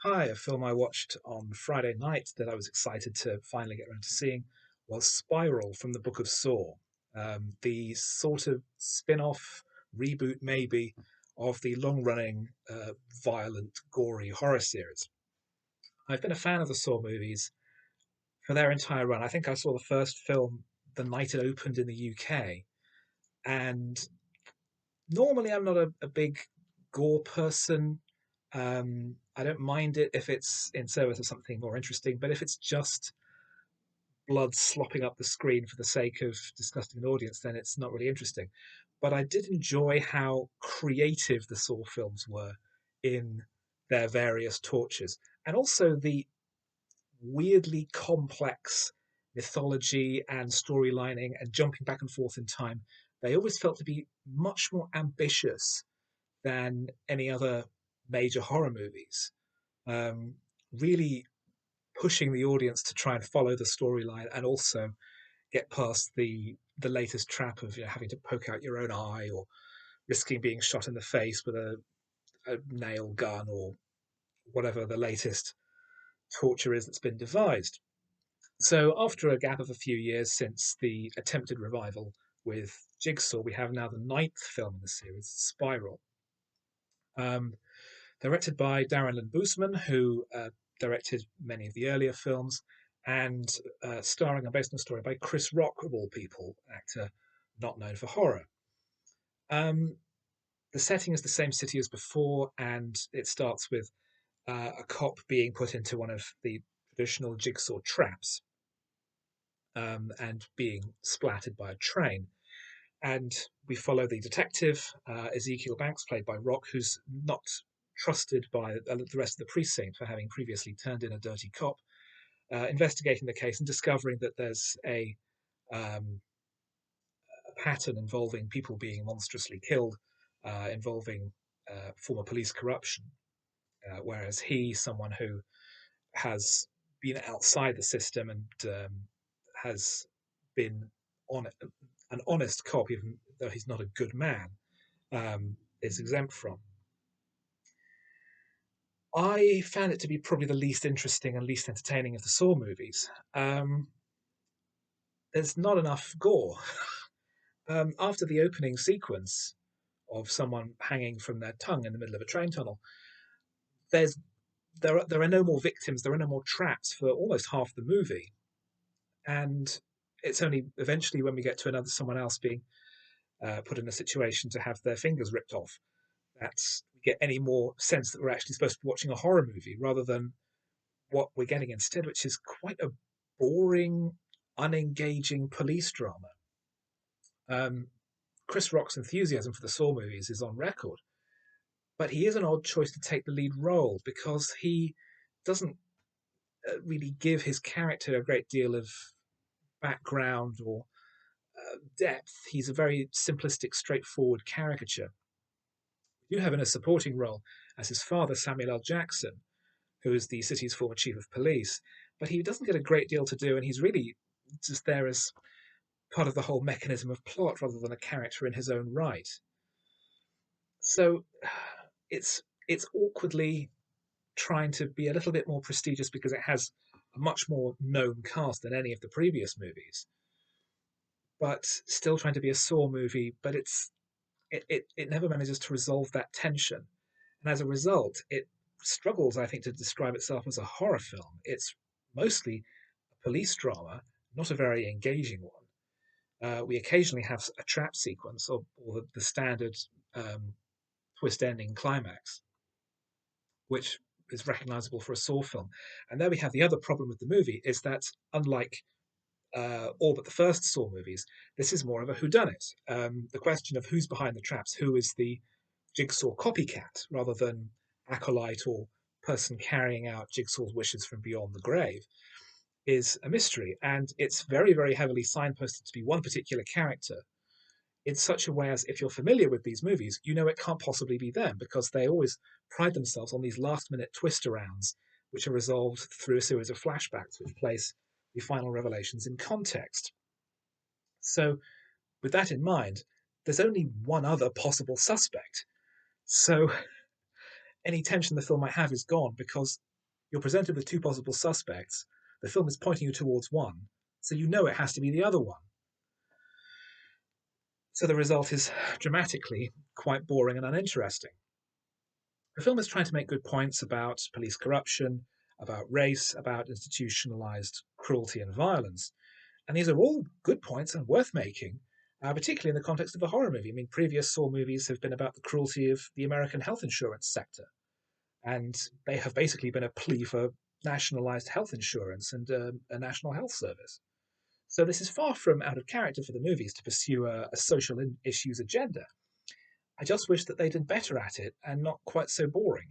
Hi, a film I watched on Friday night that I was excited to finally get around to seeing was Spiral from the Book of Saw, the sort of spin off, reboot maybe, of the long running, violent, gory horror series. I've been a fan of the Saw movies for their entire run. I think I saw the first film the night it opened in the UK, and normally I'm not a big gore person. I don't mind it if it's in service of something more interesting, but if it's just blood slopping up the screen for the sake of disgusting an audience, then it's not really interesting. But I did enjoy how creative the Saw films were in their various tortures, and also the weirdly complex mythology and storylining and jumping back and forth in time. They always felt to be much more ambitious than any other major horror movies. Really pushing the audience to try and follow the storyline and also get past the latest trap of having to poke out your own eye or risking being shot in the face with a nail gun or whatever the latest torture is that's been devised. So after a gap of a few years since the attempted revival with Jigsaw, we have now the ninth film in the series, Spiral. Um, Directed by Darren Lynn Bousman, who directed many of the earlier films, and starring and based on a story by Chris Rock, of all people, an actor not known for horror. Um, the setting is the same city as before, and it starts with a cop being put into one of the traditional jigsaw traps and being splattered by a train. And we follow the detective, Ezekiel Banks, played by Rock, who's not trusted by the rest of the precinct for having previously turned in a dirty cop, investigating the case and discovering that there's a pattern involving people being monstrously killed, involving former police corruption. Whereas someone who has been outside the system and has been on an honest cop, even though he's not a good man, is exempt from. I found it to be probably the least interesting and least entertaining of the Saw movies. There's not enough gore. After the opening sequence of someone hanging from their tongue in the middle of a train tunnel, there's there are no more victims, there are no more traps for almost half the movie, and it's only eventually when we get to another someone else being put in a situation to have their fingers ripped off that we get any more sense that we're actually supposed to be watching a horror movie rather than what we're getting instead, which is quite a boring, unengaging police drama. Um, Chris Rock's enthusiasm for the Saw movies is on record, but he is an odd choice to take the lead role because he doesn't really give his character a great deal of background or depth. He's a very simplistic, straightforward caricature. You have in a supporting role as his father, Samuel L. Jackson, who is the city's former chief of police, but he doesn't get a great deal to do, and he's really just there as part of the whole mechanism of plot rather than a character in his own right. So it's awkwardly trying to be a little bit more prestigious because it has a much more known cast than any of the previous movies, but still trying to be a Saw movie. But it never manages to resolve that tension, and as a result, it struggles, I think, to describe itself as a horror film. It's mostly a police drama, not a very engaging one. We occasionally have a trap sequence or the standard um, twist ending climax, which is recognizable for a Saw film. And there we have the other problem with the movie is that unlike all but the first Saw movies, this is more of a whodunit. The question of who's behind the traps, who is the Jigsaw copycat, rather than acolyte or person carrying out Jigsaw's wishes from beyond the grave, is a mystery. And it's very, very heavily signposted to be one particular character in such a way as if you're familiar with these movies, you know it can't possibly be them because they always pride themselves on these last minute twist arounds, which are resolved through a series of flashbacks, which place the final revelations in context. So, with that in mind, there's only one other possible suspect. So, any tension the film might have is gone because You're presented with two possible suspects. The film is pointing you towards one, so you know it has to be the other one. So the result is dramatically quite boring and uninteresting. The film is trying to make good points about police corruption, about race, about institutionalized cruelty and violence. And these are all good points and worth making, particularly in the context of a horror movie. I mean, previous Saw movies have been about the cruelty of the American health insurance sector, and they have basically been a plea for nationalized health insurance and a national health service. So this is far from out of character for the movies to pursue a social issues agenda. I just wish that they did better at it and not quite so boring.